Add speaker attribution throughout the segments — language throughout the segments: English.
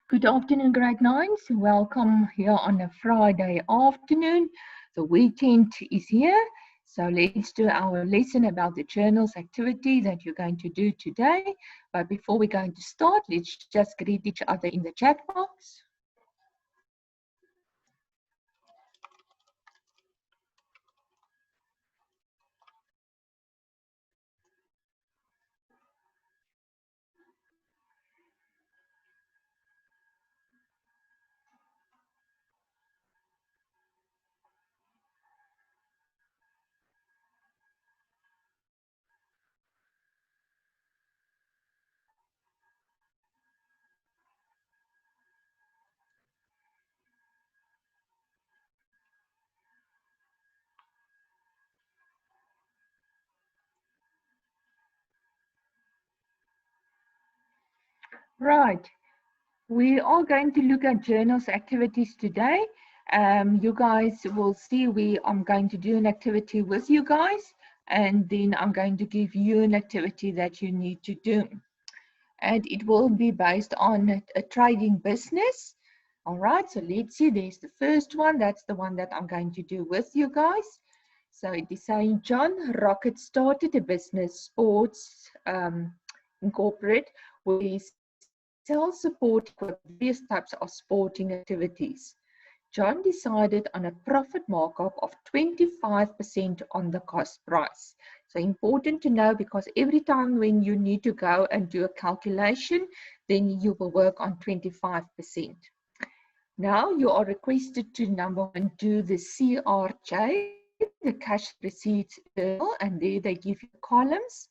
Speaker 1: Good afternoon, grade 9s. Welcome here on a Friday afternoon. The weekend is here. So let's do our lesson about the journals activity that you're going to do today. But before we're going to start, let's just greet each other in the chat box. Right. We are going to look at journals activities today. You guys will see I'm going to do an activity with you guys, and then I'm going to give you an activity that you need to do. And it will be based on a trading business. All right, so let's see, there's the first one. That's the one that I'm going to do with you guys. So it is saying John Rocket started a business, Sports Incorporated, where he sells support for various types of sporting activities. John decided on a profit markup of 25% on the cost price. So important to know, because every time when you need to go and do a calculation, then you will work on 25%. Now you are requested to, number one, do the CRJ, the cash receipts journal, and there they give you columns.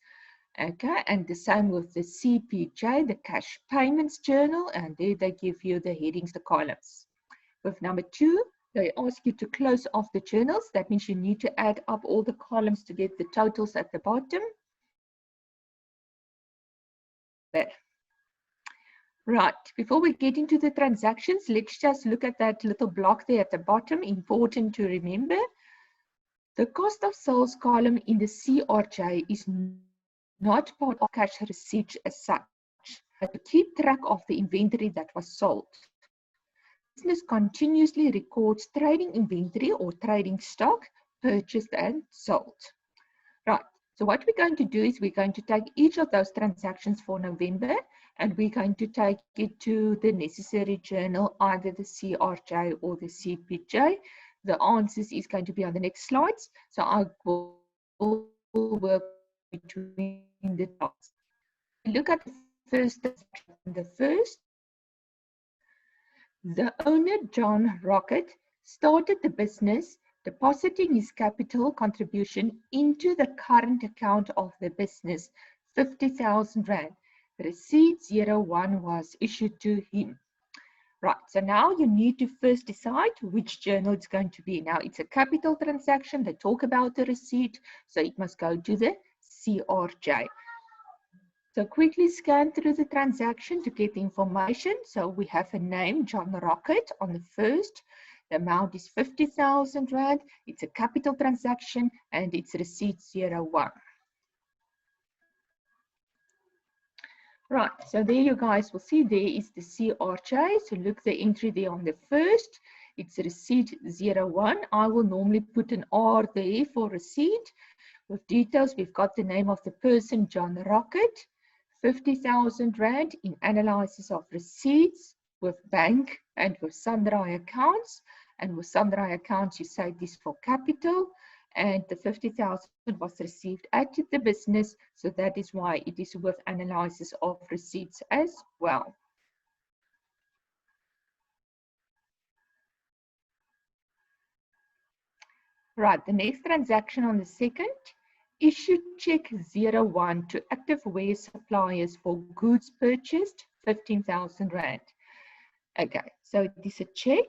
Speaker 1: Okay, and the same with the CPJ, the cash payments journal, and there they give you the headings, the columns. With number 2, they ask you to close off the journals. That means you need to add up all the columns to get the totals at the bottom. There. Right, before we get into the transactions, let's just look at that little block there at the bottom. Important to remember. The cost of sales column in the CRJ is not part of cash receipts as such, but to keep track of the inventory that was sold. Business continuously records trading inventory or trading stock purchased and sold. Right, so what we're going to do is we're going to take each of those transactions for November, and we're going to take it to the necessary journal, either the CRJ or the CPJ. The answers is going to be on the next slides, so I will work between the dots. Look at the first transaction. The owner, John Rocket, started the business depositing his capital contribution into the current account of the business, 50,000 Rand. Receipt 01 was issued to him. Right, so now you need to first decide which journal it's going to be. Now, it's a capital transaction. They talk about the receipt, so it must go to the CRJ. So quickly scan through the transaction to get the information. So we have a name, John Rocket, on the first. The amount is 50,000 Rand. It's a capital transaction and it's receipt 01. Right, so there you guys will see there is the CRJ. So look the entry there on the first. It's receipt 01. I will normally put an R there for receipt. With details, we've got the name of the person, John Rocket. 50,000 Rand in analysis of receipts with bank and with sundry accounts. And with sundry accounts, you say this for capital. And the 50,000 was received at the business. So that is why it is with analysis of receipts as well. Right, the next transaction on the second. Issue check 01 to active wear suppliers for goods purchased, 15,000 Rand. Okay, so it is a check.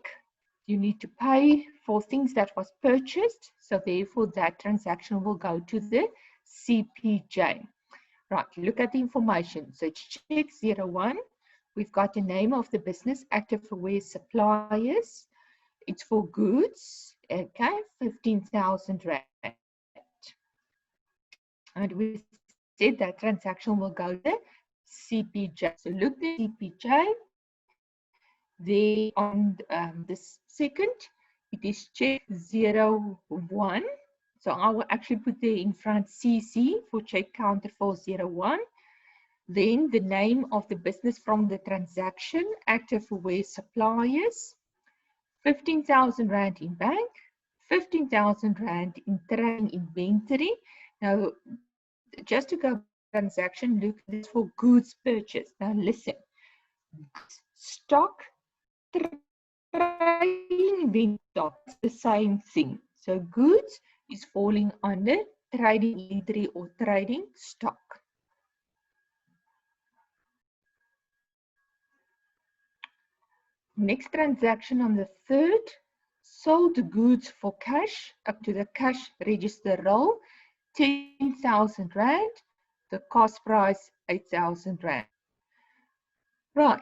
Speaker 1: You need to pay for things that was purchased. So therefore that transaction will go to the CPJ. Right, look at the information. So it's check 01. We've got the name of the business, active wear suppliers. It's for goods, okay, 15,000 Rand. And we said that transaction will go to CPJ. So look at the CPJ. There on this second, it is check 01. So I will actually put there in front CC for check counter 401. Then the name of the business from the transaction, active ware suppliers, 15,000 Rand in bank, 15,000 Rand in trading inventory. Now, just to go back to the transaction, look, this is for goods purchase. Now listen, stock, trading inventory, stock, it's the same thing. So goods is falling under trading inventory or trading stock. Next transaction on the 3rd, sold goods for cash up to the cash register roll, 10,000 Rand, the cost price 8,000 Rand. Right,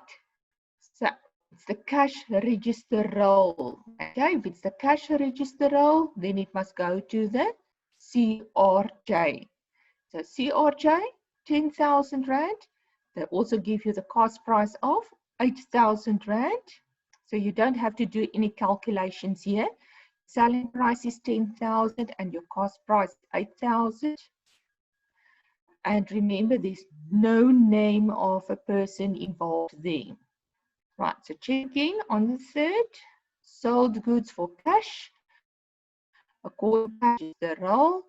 Speaker 1: so it's the cash register roll. Okay, if it's the cash register roll, then it must go to the CRJ. So CRJ, 10,000 Rand. They also give you the cost price of 8,000 Rand. So you don't have to do any calculations here. Selling price is 10,000 and your cost price is 8,000. And remember, there's no name of a person involved there. Right, so checking on the 3rd, sold goods for cash, according to cash is the roll,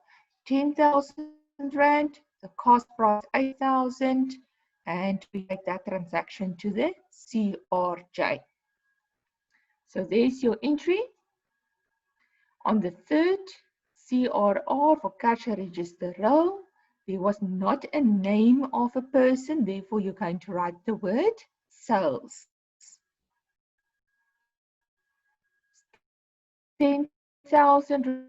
Speaker 1: 10,000 Rand, the cost price 8,000, and we take that transaction to the CRJ. So there's your entry. On the 3rd, CRR for cash register roll, there was not a name of a person, therefore you're going to write the word sales. 10,000,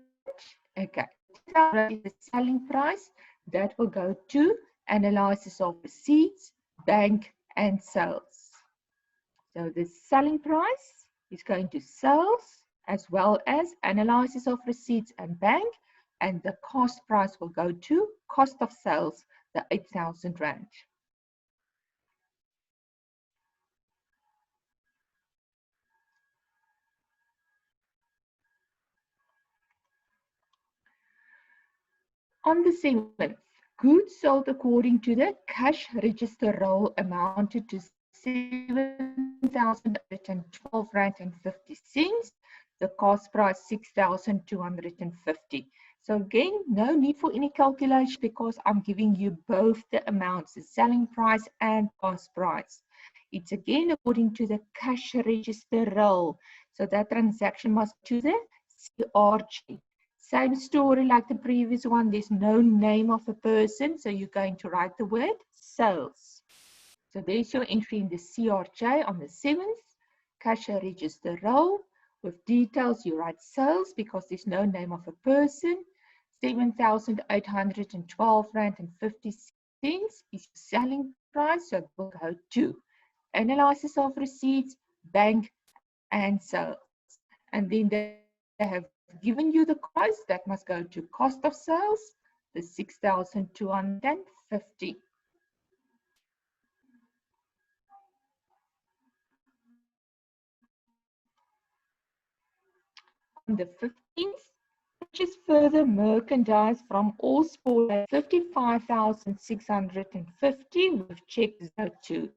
Speaker 1: okay, 10,000 is the selling price. That will go to analysis of receipts, bank, and sales. So the selling price is going to sales as well as analysis of receipts and bank, and the cost price will go to cost of sales, the 8,000 Rand. On the 7th, goods sold according to the cash register roll amounted to 7,112 Rand and 50 cents. The cost price 6,250. So again, no need for any calculation because I'm giving you both the amounts, the selling price and cost price. It's again according to the cash register roll. So that transaction must to the CRG. Same story like the previous one. There's no name of a person, so you're going to write the word sales. So there's your entry in the CRJ on the 7th. Cash register roll. With details, you write sales because there's no name of a person. 7,812 Rand and 50 cents is selling price, so it will go to analysis of receipts, bank, and sales. And then they have given you the price that must go to cost of sales, the 6,250. On the 15th, purchase further merchandise from all sport at 55,650 with check 02.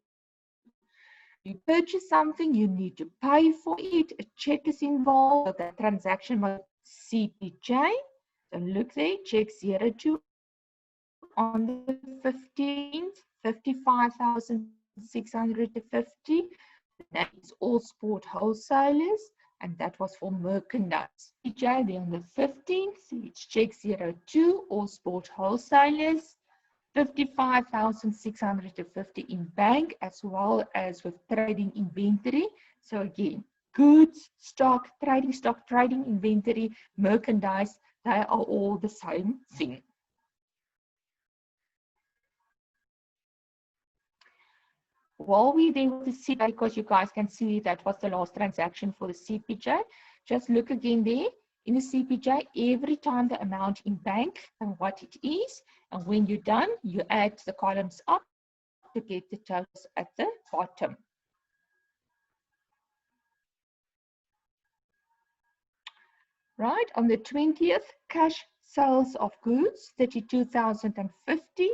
Speaker 1: You purchase something, you need to pay for it, a check is involved, so that transaction must CPJ. So look there, check 02 on the 15th, 55,650. That is all sport wholesalers, and that was for merchandise. CPJ there on the 15th, it's check 02, all sport wholesalers. 55,650 in bank as well as with trading inventory. So again, goods, stock, trading inventory, merchandise, they are all the same thing. While we're there with the CPJ, because you guys can see that was the last transaction for the CPJ, just look again there. In the CPJ, every time the amount in bank and what it is, and when you're done, you add the columns up to get the totals at the bottom. right? On the 20th, cash sales of goods, 32,050.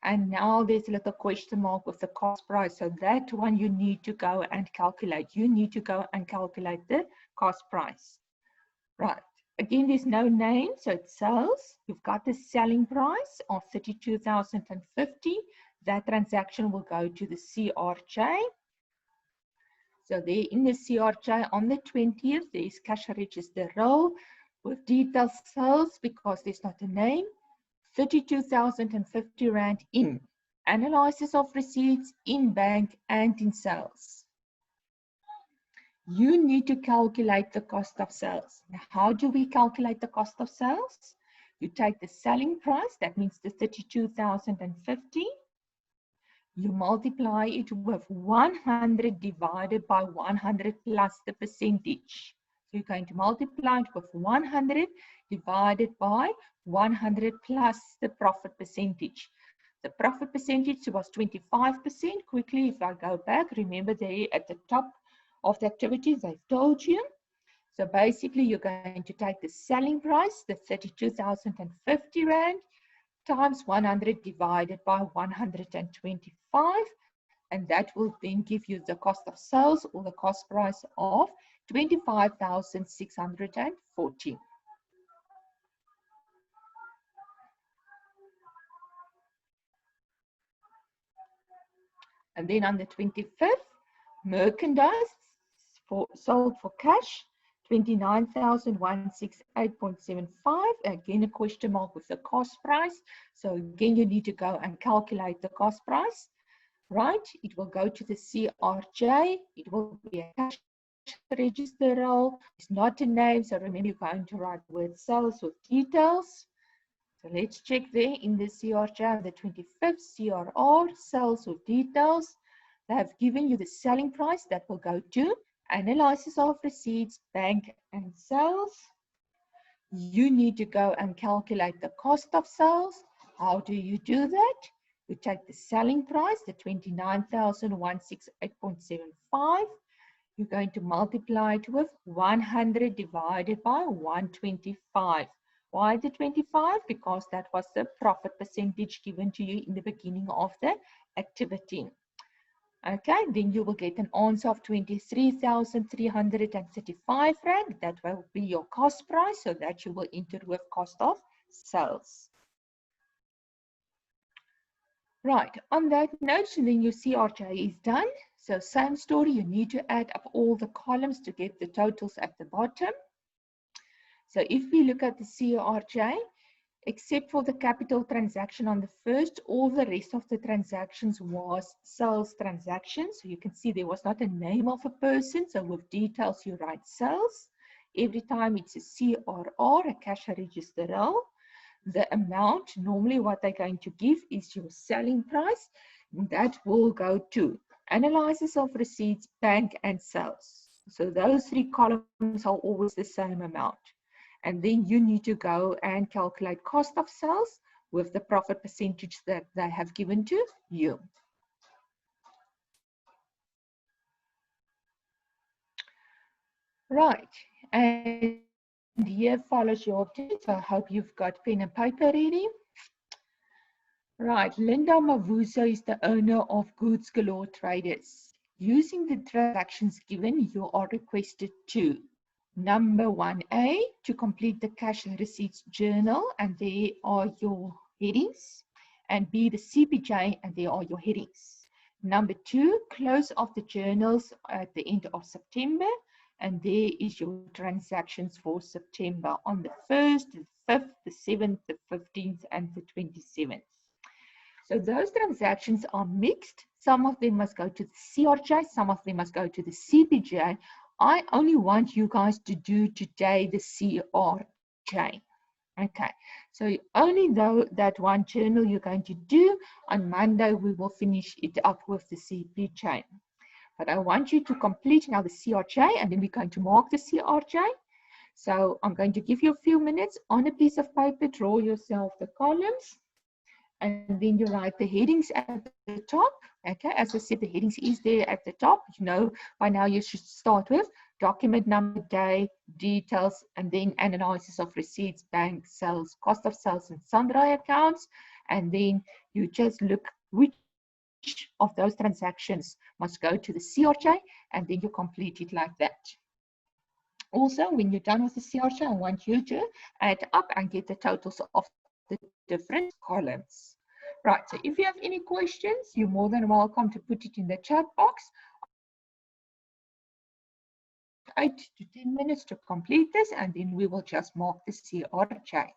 Speaker 1: And now there's a little question mark with the cost price. So that one you need to go and calculate. You need to go and calculate the cost price. Right. Again, there's no name, so it's sales. You've got the selling price of 32,050. That transaction will go to the CRJ. So there in the CRJ on the 20th, there's cash register roll with detailed sales because there's not a name. 32,050 Rand in. Analysis of receipts in bank and in sales. You need to calculate the cost of sales. Now, how do we calculate the cost of sales? You take the selling price, that means the 32,050. You multiply it with 100 divided by 100 plus the percentage. So you're going to multiply it with 100 divided by 100 plus the profit percentage. The profit percentage was 25%. Quickly, if I go back, remember there at the top of the activities I've told you. So basically, you're going to take the selling price, the 32,050 Rand, times 100 divided by 125, and that will then give you the cost of sales or the cost price of 25,640. And then on the 25th, merchandise sold for cash, 29,168.75. Again, a question mark with the cost price. So again, you need to go and calculate the cost price, right? It will go to the CRJ. It will be a cash register roll. It's not a name, so remember you're going to write word sales with details. So let's check there in the CRJ, the 25th CRR, sales with details. They have given you the selling price that will go to analysis of receipts, bank and sales. You need to go and calculate the cost of sales. How do you do that? You take the selling price, the 29,168.75. You're going to multiply it with 100 divided by 125. Why the 25? Because that was the profit percentage given to you in the beginning of the activity. Okay, then you will get an answer of 23,335 Rand. That will be your cost price, so that you will enter with cost of sales. Right, on that note, so then your CRJ is done. So same story, you need to add up all the columns to get the totals at the bottom. So if we look at the CRJ, except for the capital transaction on the first, all the rest of the transactions was sales transactions. So you can see there was not a name of a person. So with details, you write sales. Every time it's a CRR, a cash register roll. The amount, normally what they're going to give is your selling price. That will go to analysis of receipts, bank and sales. So those three columns are always the same amount. And then you need to go and calculate cost of sales with the profit percentage that they have given to you. Right, and here follows your objective. So I hope you've got pen and paper ready. Right, Linda Mavuso is the owner of Goods Galore Traders. Using the transactions given, you are requested to number 1A, to complete the cash receipts journal, and there are your headings. And B, the CPJ, and there are your headings. Number 2, close of the journals at the end of September, and there is your transactions for September on the 1st, the 5th, the 7th, the 15th, and the 27th. So those transactions are mixed. Some of them must go to the CRJ, some of them must go to the CPJ. I only want you guys to do today the CRJ. Okay, so only though that one journal you're going to do, on Monday we will finish it up with the CPJ. But I want you to complete now the CRJ, and then we're going to mark the CRJ. So I'm going to give you a few minutes on a piece of paper, draw yourself the columns, and then you write the headings at the top. Okay, as I said, the headings is there at the top. You know, by now you should start with document number, day, details, and then analysis of receipts, bank sales, cost of sales, and sundry accounts. And then you just look which of those transactions must go to the CRJ, and then you complete it like that. Also, when you're done with the CRJ, I want you to add up and get the totals of the different columns. Right, so if you have any questions, you're more than welcome to put it in the chat box. I will give you about 8 to 10 minutes to complete this, and then we will just mark the CRJ.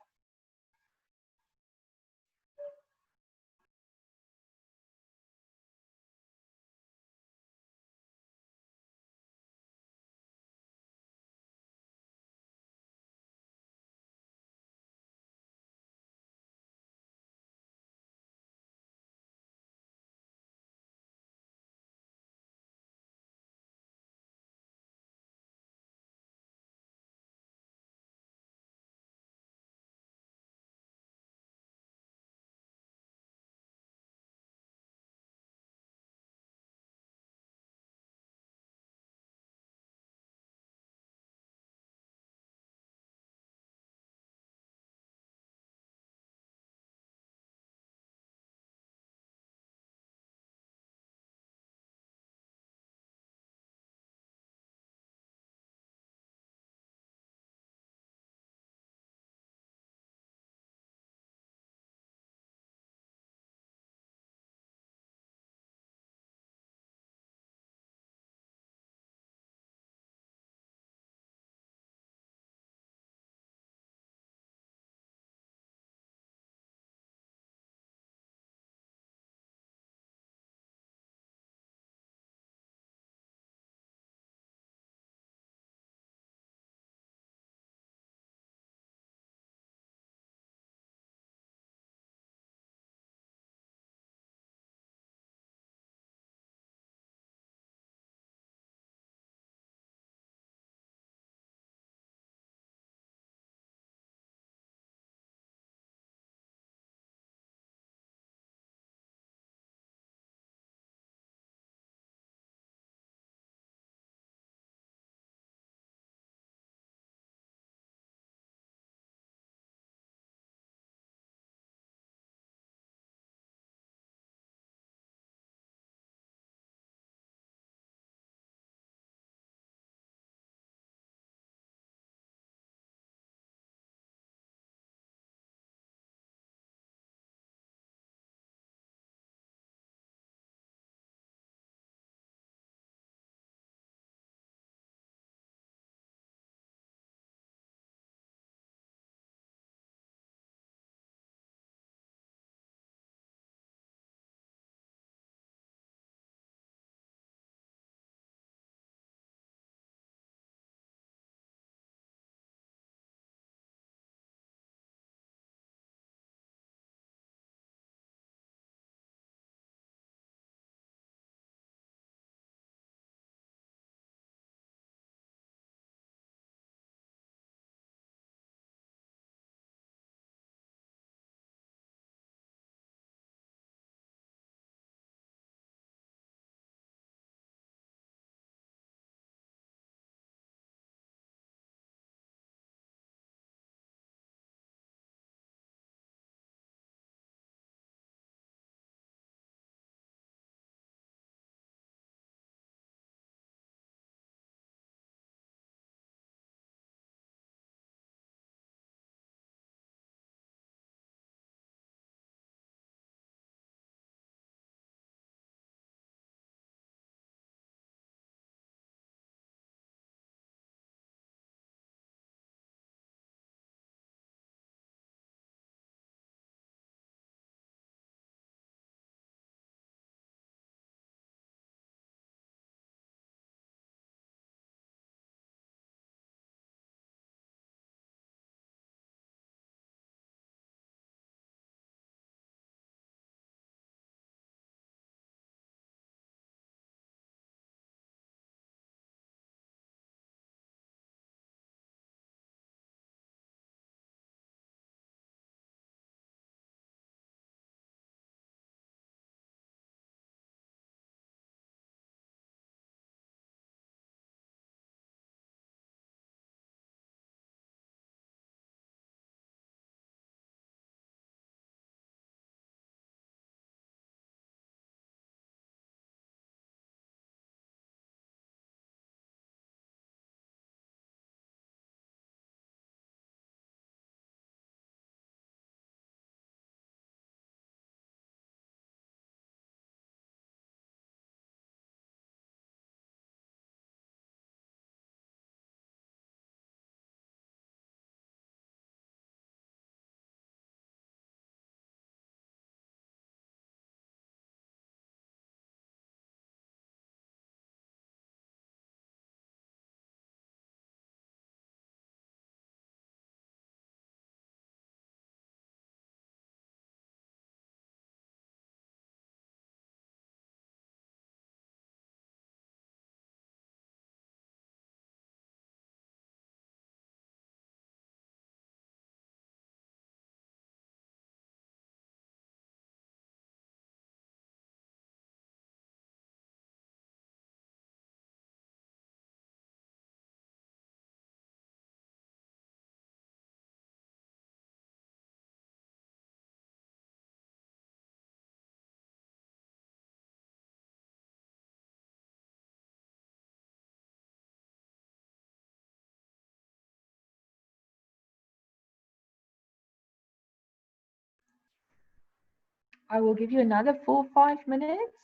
Speaker 1: I will give you another 4 or 5 minutes.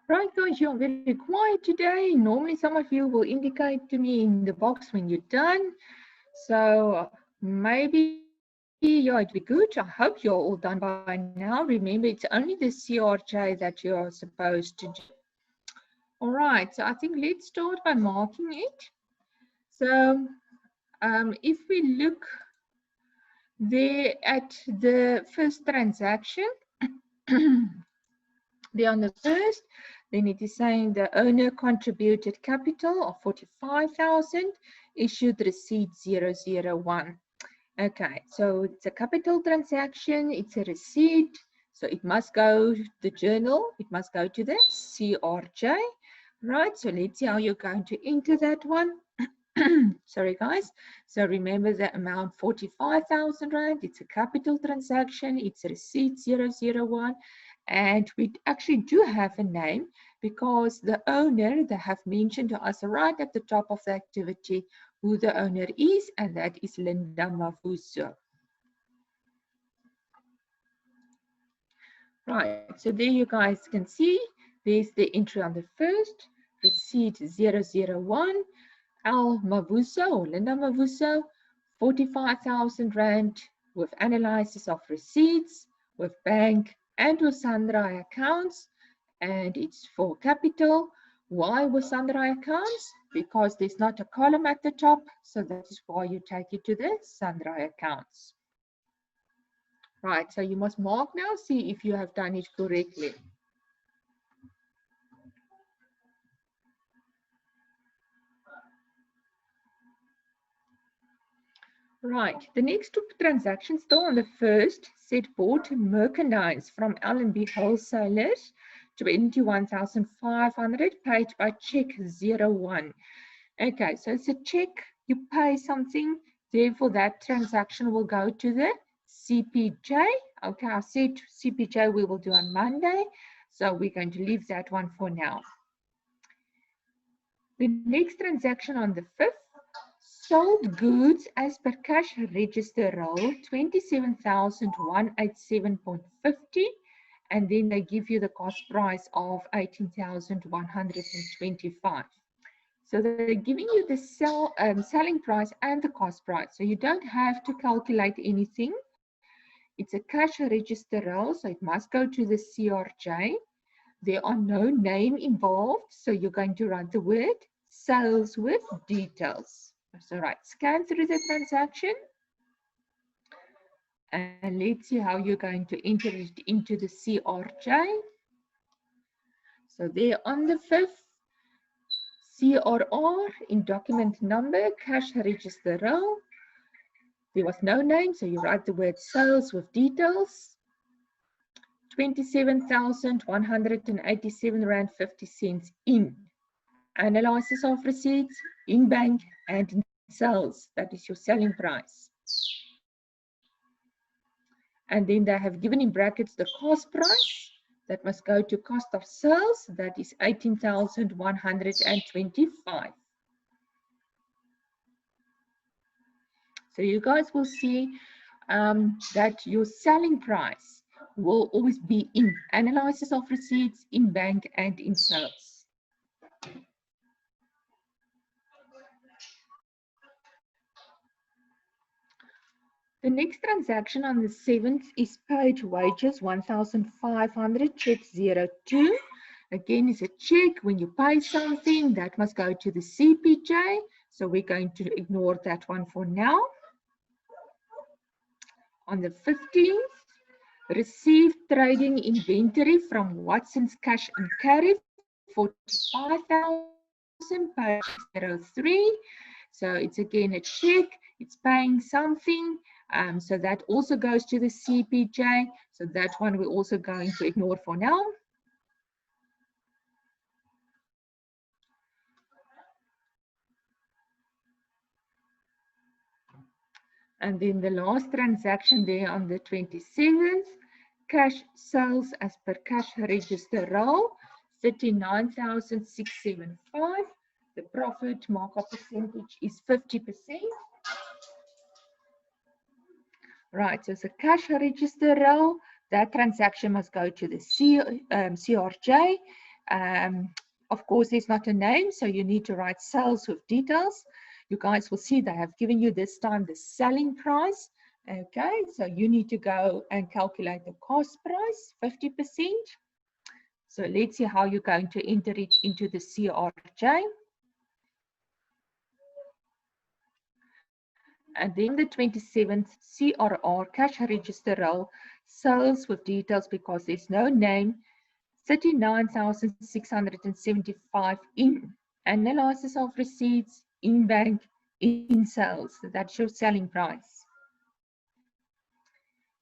Speaker 1: Right, guys, you're very quiet today. Normally, some of you will indicate to me in the box when you're done. So maybe, yeah, it'd be good. I hope you're all done by now. Remember, it's only the CRJ that you're supposed to do. All right, so I think let's start by marking it. So if we look there at the first transaction, there on the first, then it is saying the owner contributed capital of 45,000, issued receipt 001. Okay, so it's a capital transaction, it's a receipt, so it must go to the journal, it must go to the CRJ, right? So let's see how you're going to enter that one. Sorry guys, so remember the amount 45,000 rand. It's a capital transaction, it's receipt 001, and we actually do have a name because the owner, they have mentioned to us right at the top of the activity who the owner is, and that is Linda Mavuso. Right, so there you guys can see there's the entry on the first, receipt 001, Al Mavuso or Linda Mavuso, 45,000 Rand with analysis of receipts, with bank and with Sandra accounts, and it's for capital. Why with Sandra accounts? Because there's not a column at the top, so that is why you take it to the Sandra accounts. Right, so you must mark now, see if you have done it correctly. Right, the next two transactions, still on the first, said bought merchandise from L&B wholesalers, 21,500, paid by check 01. Okay, so it's a check, you pay something, therefore that transaction will go to the CPJ. Okay, I said CPJ we will do on Monday, so we're going to leave that one for now. The next transaction on the 5th, sold goods as per cash register roll, 27,187.50, and then they give you the cost price of 18,125. So they're giving you the selling price and the cost price. So you don't have to calculate anything. It's a cash register roll, so it must go to the CRJ. There are no name involved, so you're going to write the word sales with details. So right, scan through the transaction and let's see how you're going to enter it into the CRJ. So there on the 5th, CRR in document number, cash register roll. There was no name, so you write the word sales with details. 27,187 Rand 50 cents in analysis of receipts, in bank, and in sales. That is your selling price. And then they have given in brackets the cost price. That must go to cost of sales. That is 18,125. So you guys will see that your selling price will always be in analysis of receipts, in bank, and in sales. The next transaction on the 7th is paid wages, 1,500, check 02. Again, it's a check. When you pay something, that must go to the CPJ. So we're going to ignore that one for now. On the 15th, received trading inventory from Watson's Cash and Carry, 45,000, page 03. So it's again a check, it's paying something. So that also goes to the CPJ. So that one we're also going to ignore for now. And then the last transaction there on the 27th, cash sales as per cash register roll, 39,675. The profit markup percentage is 50%. Right, so it's a cash register roll. That transaction must go to the CRJ. Of course, there's not a name, so you need to write sales with details. You guys will see they have given you this time the selling price. Okay, so you need to go and calculate the cost price, 50%. So let's see how you're going to enter it into the CRJ. And then the 27th CRR cash register roll, sales with details because there's no name, 39,675 in analysis of receipts, in bank, in sales. That's your selling price.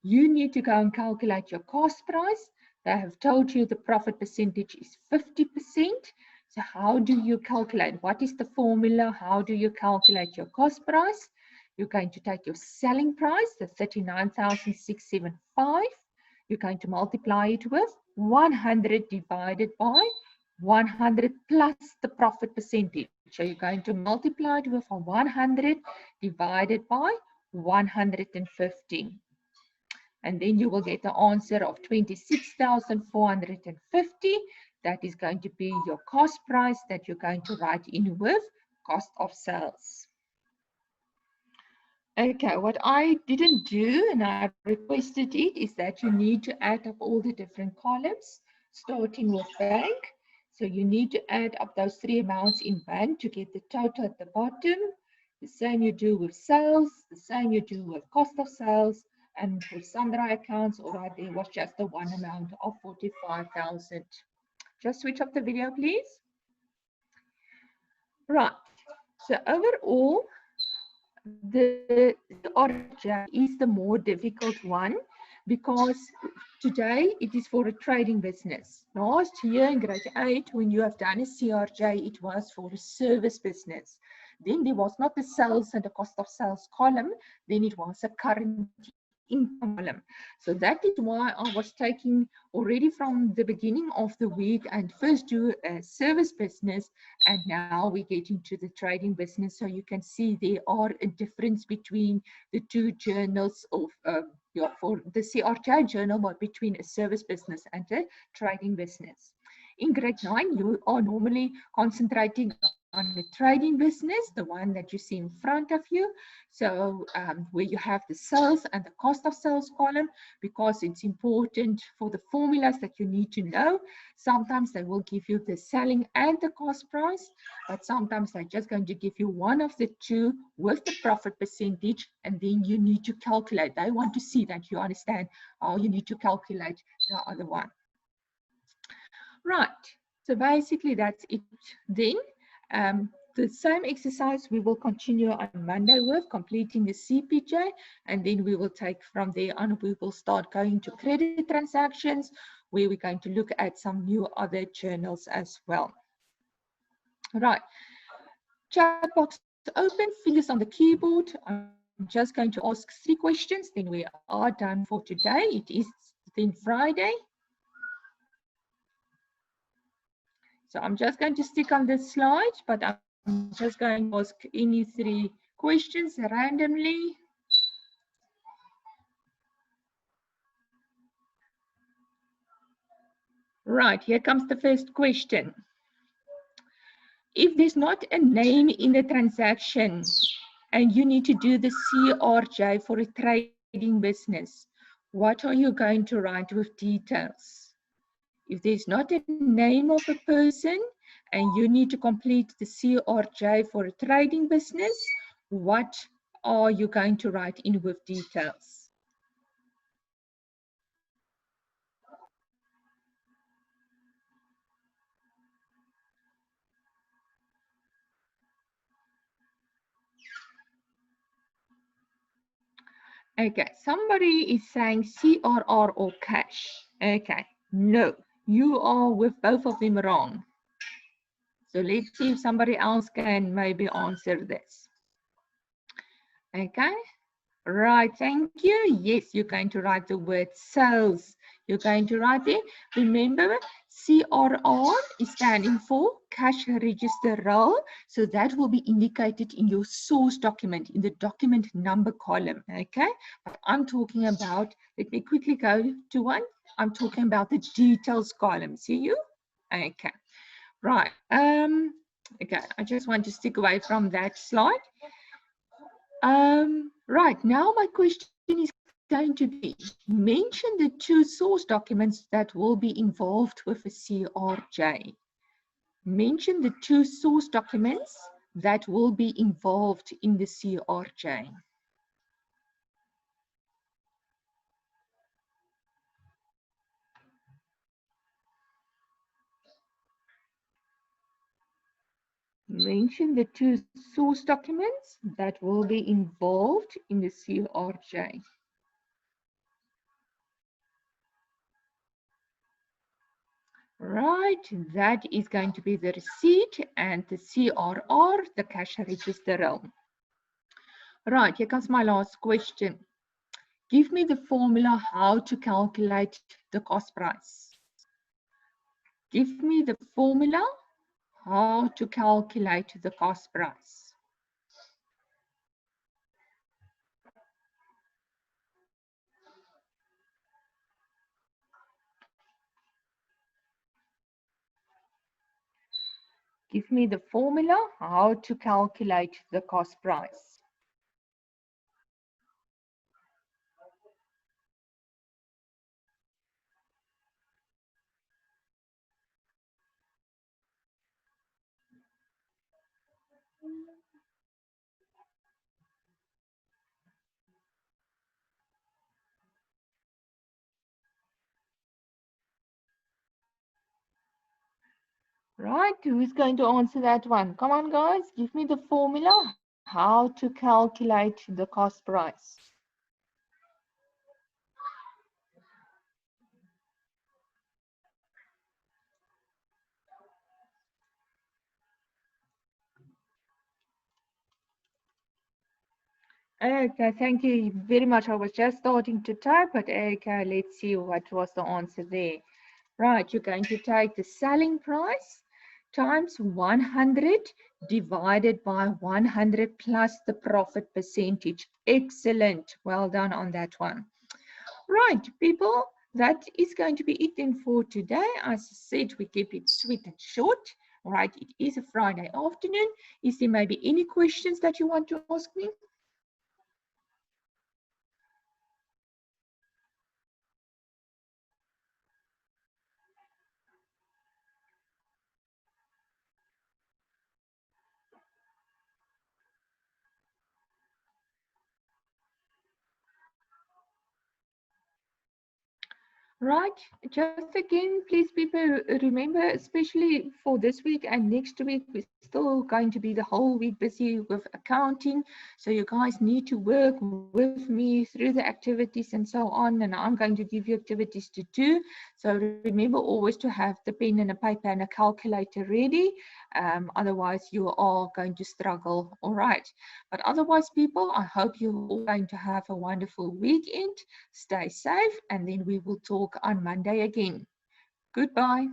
Speaker 1: You need to go and calculate your cost price. They have told you the profit percentage is 50%. So how do you calculate? What is the formula? How do you calculate your cost price? You're going to take your selling price, the 39,675. You're going to multiply it with 100 divided by 100 plus the profit percentage. So you're going to multiply it with 100 divided by 150. And then you will get the answer of 26,450. That is going to be your cost price that you're going to write in with cost of sales. Okay, what I didn't do, and I requested it, is that you need to add up all the different columns, starting with bank. So you need to add up those three amounts in bank to get the total at the bottom. The same you do with sales, the same you do with cost of sales, and with sundry accounts, all right, there was just the one amount of 45,000. Just switch off the video, please. Right, so overall, the RJ is the more difficult one because today it is for a trading business. Last year in grade 8, when you have done a CRJ, it was for a service business. Then there was not the sales and the cost of sales column, then it was a current income column. So that is why I was taking already from the beginning of the week and first do a service business, and now we get into the trading business. So you can see there are a difference between the two journals of for the CRJ journal, but between a service business and a trading business. In grade 9, you are normally concentrating on the trading business, the one that you see in front of you. So where you have the sales and the cost of sales column, because it's important for the formulas that you need to know. Sometimes they will give you the selling and the cost price, but sometimes they're just going to give you one of the two with the profit percentage, and then you need to calculate. They want to see that you understand how you need to calculate the other one. Right, so basically that's it then. The same exercise we will continue on Monday with completing the CPJ, and then we will take from there on. We will start going to credit transactions, where we're going to look at some new other journals as well. Right, chat box open, fingers on the keyboard. I'm just going to ask 3 questions, then we are done for today. It is then Friday. So I'm just going to stick on this slide, but I'm just going to ask any 3 questions randomly. Right, here comes the first question. If there's not a name in the transaction and you need to do the CRJ for a trading business, what are you going to write with details? If there's not a name of a person and you need to complete the CRJ for a trading business, what are you going to write in with details? Okay, somebody is saying CRR or cash. Okay, no, you are with both of them wrong. So let's see if somebody else can maybe answer this. Okay, right, thank you. Yes, you're going to write the word sales. You're going to write there. Remember, CRR is standing for cash register roll. So that will be indicated in your source document, in the document number column. Okay, but I'm talking about, let me quickly go to one. I'm talking about the details column. See you? Okay. Right. Okay, I just want to stick away from that slide. Right, now my question is going to be, mention the 2 source documents that will be involved with a CRJ. Mention the 2 source documents that will be involved in the CRJ. Mention the 2 source documents that will be involved in the CRJ. Right, that is going to be the receipt, and the CRR, the cash register roll. Right, here comes my last question. Give me the formula how to calculate the cost price. Give me the formula how to calculate the cost price. Give me the formula how to calculate the cost price. Right, who's going to answer that one? Come on, guys, give me the formula how to calculate the cost price. Okay, thank you very much. I was just starting to type, but okay, let's see what was the answer there. Right, you're going to take the selling price times 100 divided by 100 plus the profit percentage. Excellent. Well done on that one. Right, people, that is going to be it then for today. As I said, we keep it sweet and short. All right, it is a Friday afternoon. Is there maybe any questions that you want to ask me? Right, just again, please people remember, especially for this week and next week, we're still going to be the whole week busy with accounting. So you guys need to work with me through the activities and so on. And I'm going to give you activities to do. So remember always to have the pen and a paper and a calculator ready. Otherwise, you are going to struggle. All right. But otherwise, people, I hope you're all going to have a wonderful weekend. Stay safe, and then we will talk on Monday again. Goodbye.